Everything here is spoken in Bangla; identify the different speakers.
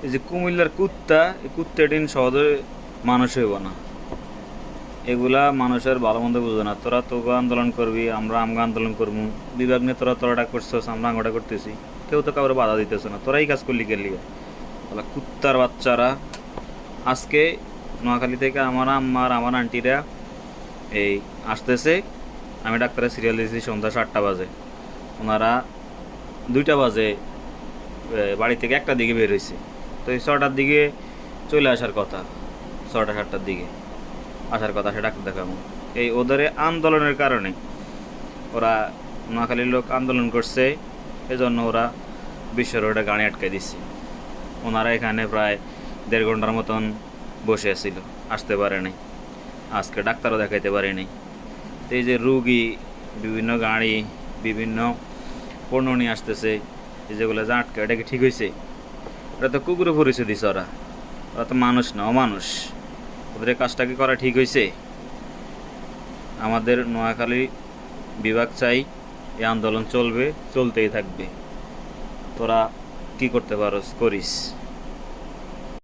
Speaker 1: এই যে কুমিল্লার কুত্তা, এই কুত্তাটিন সহজে মানুষ হইব না। এগুলা মানুষের ভালো মন্দ বুঝে না। তোরা তোকে আন্দোলন করবি, আমরা আমগা আন্দোলন করবো। বিভাগ নিয়ে তোরাটা করছস, আমরা আঙ্গটা করতেছি। কেউ তো কাউরে বাধা দিতেছে না, তোরাই কাজ করলি কে লিগে? বলা কুত্তার বাচ্চারা। আজকে নোয়াখালী থেকে আমার আন্টিরা এই আসতেছে। আমি ডাক্তারের সিরিয়াল দিয়েছি সন্ধ্যা 7টা বাজে। ওনারা 2টা বাজে বাড়ি থেকে 1টার দিকে বের হয়েছে। তো এই 6টার দিকে চলে আসার কথা, 6টা 7টার দিকে আসার কথা, সে ডাক্তার দেখাবো। এই ওদের আন্দোলনের কারণে, ওরা নোয়াখালীর লোক আন্দোলন করছে, এজন্য ওরা বিশ্ব রোডে গাড়ি আটকে দিচ্ছে। ওনারা এখানে প্রায় 1.5 ঘন্টার মতন বসে ছিল, আসতে পারে নাই। আজকে ডাক্তারও দেখাইতে পারেনি। তো এই যে রুগী, বিভিন্ন গাড়ি, বিভিন্ন পণ্য নিয়ে আসতেছে, এই যেগুলো যে আটকে, এটা কি ঠিক হয়েছে? ওরা তো কুকুরে পরিচয় দিছে। ওরা ওরা তো মানুষ না, অমানুষ। ওদের এই কাজটা কি করা ঠিক হয়েছে? আমাদের নোয়াখালী বিভাগ চাই, এই আন্দোলন চলবে, চলতেই থাকবে। তোরা কি করতে পারস করিস।